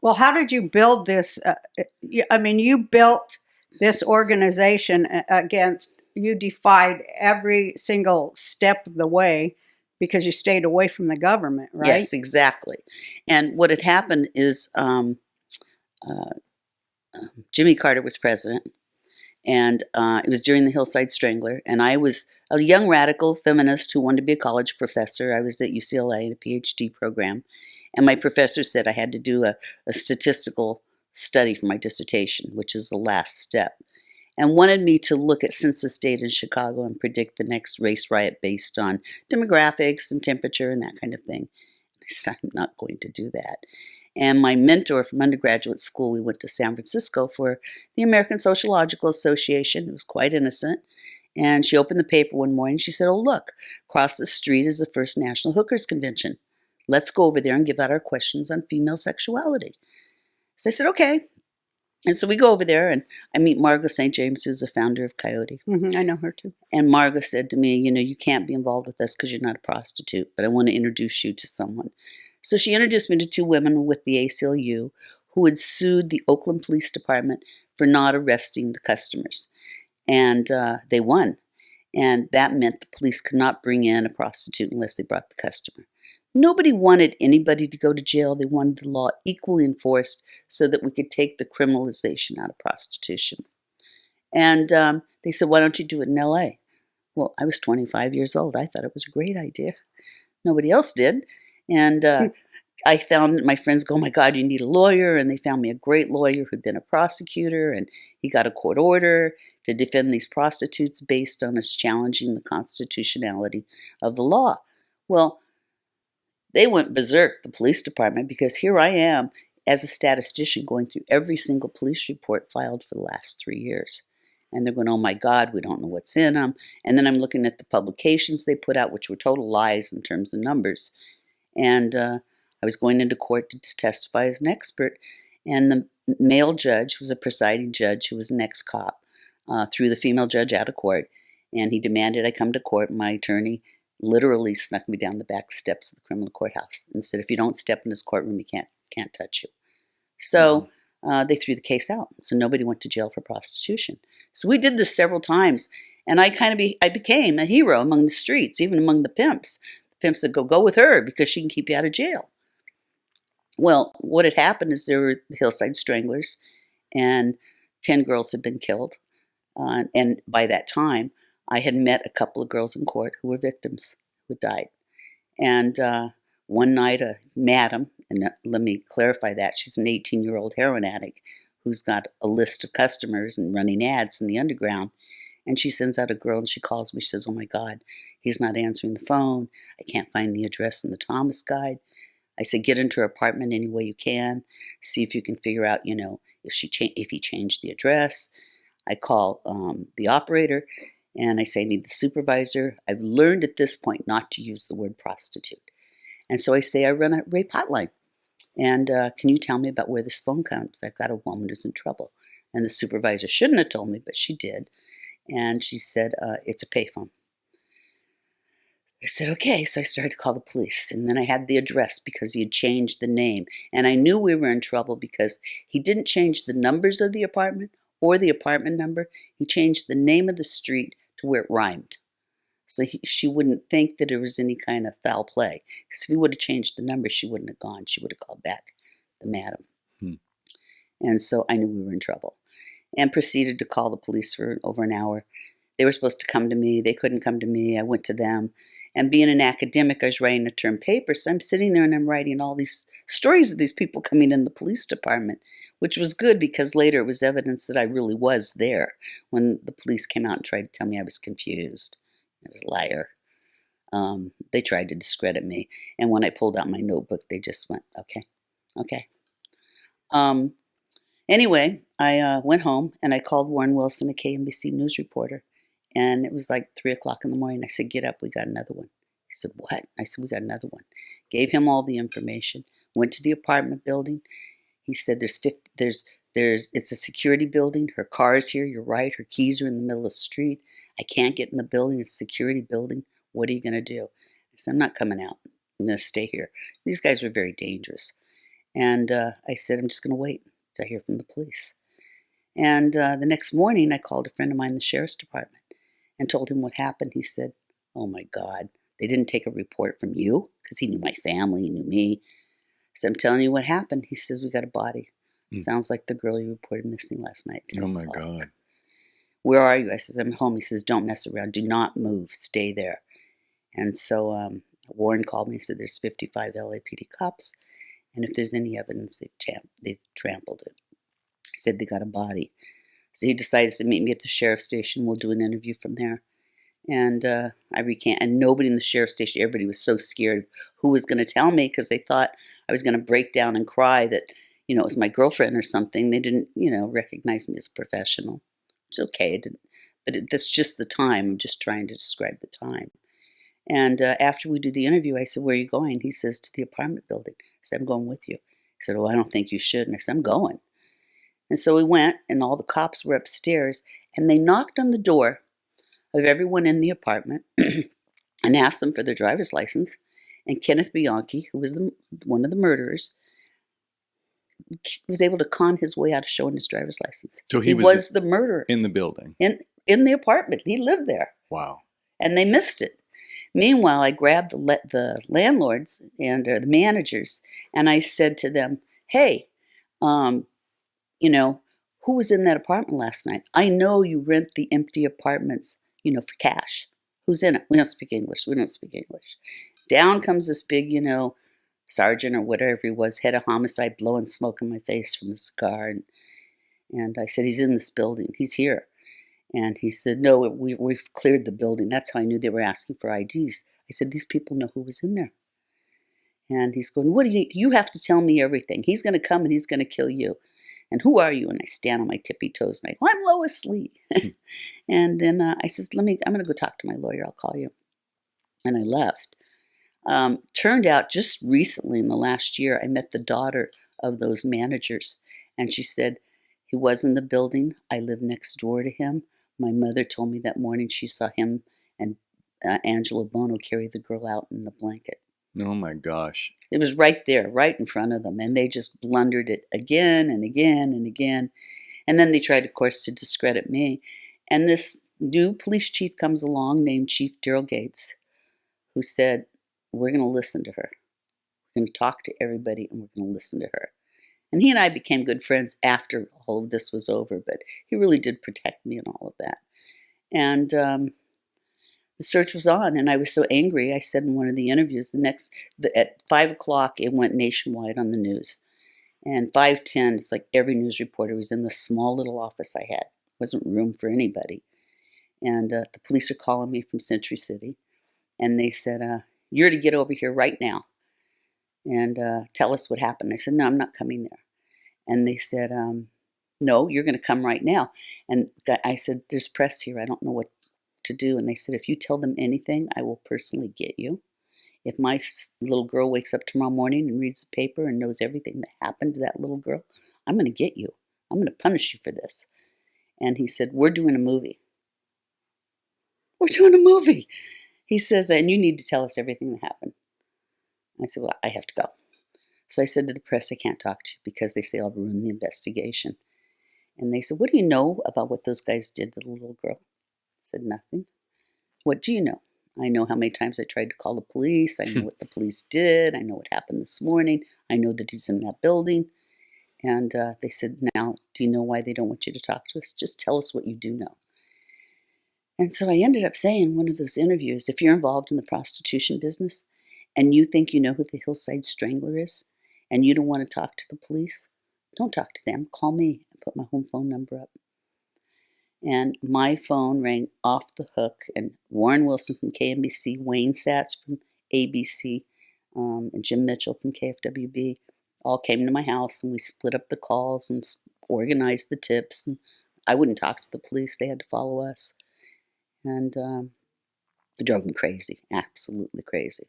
Well, how did you build this? I mean, you built this organization against, you defied every single step of the way because you stayed away from the government, right? Yes, exactly. And what had happened is uh, Jimmy Carter was president, and it was during the Hillside Strangler, and I was a young radical feminist who wanted to be a college professor. I was at UCLA in a PhD program, and my professor said I had to do a statistical study for my dissertation, which is the last step, and wanted me to look at census data in Chicago and predict the next race riot based on demographics and temperature and that kind of thing. I said, I'm not going to do that. And my mentor from undergraduate school, we went to San Francisco for the American Sociological Association. It was quite innocent. And she opened the paper one morning. She said, oh, look, across the street is the first National Hookers Convention. Let's go over there and give out our questions on female sexuality. So I said, okay. And so we go over there, and I meet Margot St. James, who's the founder of Coyote. I know her too. And Margot said to me, you can't be involved with us because you're not a prostitute, but I want to introduce you to someone. So she introduced me to two women with the ACLU who had sued the Oakland Police Department for not arresting the customers. And they won. And that meant the police could not bring in a prostitute unless they brought the customer. Nobody wanted anybody to go to jail. They wanted the law equally enforced so that we could take the criminalization out of prostitution. And they said, why don't you do it in LA? Well, I was 25 years old. I thought it was a great idea. Nobody else did. And I found my friends go, oh my God, you need a lawyer. And they found me a great lawyer who'd been a prosecutor. And he got a court order to defend these prostitutes based on us challenging the constitutionality of the law. Well, they went berserk, the police department, because here I am as a statistician going through every single police report filed for the last 3 years. And they're going, oh my God, we don't know what's in them. And then I'm looking at the publications they put out, which were total lies in terms of numbers. And I was going into court to testify as an expert. And the male judge was a presiding judge who was an ex-cop, threw the female judge out of court. And he demanded I come to court. My attorney literally snuck me down the back steps of the criminal courthouse and said, if you don't step in this courtroom, we can't touch you. So they threw the case out. So nobody went to jail for prostitution. So we did this several times, and I became a hero among the streets, even among the pimps. The pimps that go with her because she can keep you out of jail. Well, what had happened is there were the Hillside Stranglers, and 10 girls had been killed. And by that time, I had met a couple of girls in court who were victims who died. And one night, a madam, and let me clarify that, she's an 18-year-old heroin addict who's got a list of customers and running ads in the underground. And she sends out a girl and she calls me. She says, oh my God, he's not answering the phone. I can't find the address in the Thomas guide. I said, get into her apartment any way you can. See if you can figure out, if he changed the address. I call the operator and I say, I need the supervisor. I've learned at this point not to use the word prostitute. And so I say, I run a rape hotline. And can you tell me about where this phone comes? I've got a woman who's in trouble. And the supervisor shouldn't have told me, but she did. And she said, it's a payphone. I said, okay. So I started to call the police. And then I had the address because he had changed the name. And I knew we were in trouble because he didn't change the numbers of the apartment or the apartment number. He changed the name of the street to where it rhymed. So she wouldn't think that there was any kind of foul play. Because if he would have changed the number, she wouldn't have gone. She would have called back the madam. And so I knew we were in trouble. And proceeded to call the police for over an hour. They were supposed to come to me. They couldn't come to me. I went to them. And being an academic, I was writing a term paper. So I'm sitting there and I'm writing all these stories of these people coming in the police department, which was good because later it was evidence that I really was there when the police came out and tried to tell me I was confused. I was a liar. They tried to discredit me. And when I pulled out my notebook, they just went, okay. Anyway, I went home and I called Warren Wilson, a KNBC news reporter. And it was like 3 o'clock in the morning. I said, get up, we got another one. He said, what? I said, we got another one. Gave him all the information. Went to the apartment building. He said, it's a security building. Her car's here, you're right. Her keys are in the middle of the street. I can't get in the building. It's a security building. What are you going to do? I said, I'm not coming out. I'm going to stay here. These guys were very dangerous. And I said, I'm just going to wait till I hear from the police. And the next morning, I called a friend of mine in the sheriff's department and told him what happened. He said, oh my God, they didn't take a report from you? Because he knew my family, he knew me. I said, I'm telling you what happened. He says, we got a body. Sounds like the girl you reported missing last night. Oh my God. Where are you? I says, I'm home. He says, don't mess around. Do not move. Stay there. And so Warren called me and said, there's 55 LAPD cops. And if there's any evidence, they've trampled it. He said they got a body. So he decides to meet me at the sheriff's station. We'll do an interview from there. And I recant. And nobody in the sheriff's station, everybody was so scared who was going to tell me, because they thought I was going to break down and cry that, it was my girlfriend or something. They didn't, recognize me as a professional. It's okay. That's just the time. I'm just trying to describe the time. And after we do the interview, I said, where are you going? He says, to the apartment building. I said, I'm going with you. He said, well, I don't think you should. And I said, I'm going. And so we went, and all the cops were upstairs, and they knocked on the door of everyone in the apartment and asked them for their driver's license. And Kenneth Bianchi, who was one of the murderers, was able to con his way out of showing his driver's license. So he was the murderer. In the building? In the apartment. He lived there. Wow. And they missed it. Meanwhile, I grabbed the landlords and the managers, and I said to them, hey, who was in that apartment last night? I know you rent the empty apartments, for cash. Who's in it? We don't speak English. Down comes this big, sergeant or whatever he was, head of homicide, blowing smoke in my face from the cigar. And I said, he's in this building. He's here. And he said, no, we've cleared the building. That's how I knew they were asking for IDs. I said, these people know who was in there. And he's going, what do you have to tell me everything. He's going to come and he's going to kill you. And who are you? And I stand on my tippy toes and I go, I'm Lois Lee. And then I says, I'm going to go talk to my lawyer. I'll call you. And I left. Turned out just recently in the last year, I met the daughter of those managers. And she said, he was in the building. I live next door to him. My mother told me that morning she saw him and Angelo Bono carry the girl out in the blanket. Oh my gosh. It was right there, right in front of them. And they just blundered it again and again and again. And then they tried, of course, to discredit me. And this new police chief comes along named Chief Daryl Gates, who said, we're going to listen to her. We're going to talk to everybody and we're going to listen to her. And he and I became good friends after all of this was over, but he really did protect me and all of that. And the search was on, and I was so angry. I said in one of the interviews, at 5 o'clock, it went nationwide on the news. And 5:10, it's like every news reporter was in the small little office I had. Wasn't room for anybody. And the police are calling me from Century City, and they said, you're to get over here right now and tell us what happened. I said, no, I'm not coming there. And they said, no, you're going to come right now. And I said, there's press here. I don't know what to do. And they said, if you tell them anything, I will personally get you. If my little girl wakes up tomorrow morning and reads the paper and knows everything that happened to that little girl, I'm going to get you. I'm going to punish you for this. And he said, we're doing a movie. We're doing a movie. He says, and you need to tell us everything that happened. I said, well, I have to go. So I said to the press, I can't talk to you because they say I'll ruin the investigation. And they said, what do you know about what those guys did to the little girl? I said, nothing. What do you know? I know how many times I tried to call the police. I know what the police did. I know what happened this morning. I know that he's in that building. And they said, now, do you know why they don't want you to talk to us? Just tell us what you do know. And so I ended up saying in one of those interviews, if you're involved in the prostitution business and you think you know who the Hillside Strangler is and you don't want to talk to the police, don't talk to them. Call me and put my home phone number up. And my phone rang off the hook, and Warren Wilson from KNBC, Wayne Satz from ABC, and Jim Mitchell from KFWB all came to my house, and we split up the calls and organized the tips. And I wouldn't talk to the police. They had to follow us. And it drove me crazy, absolutely crazy.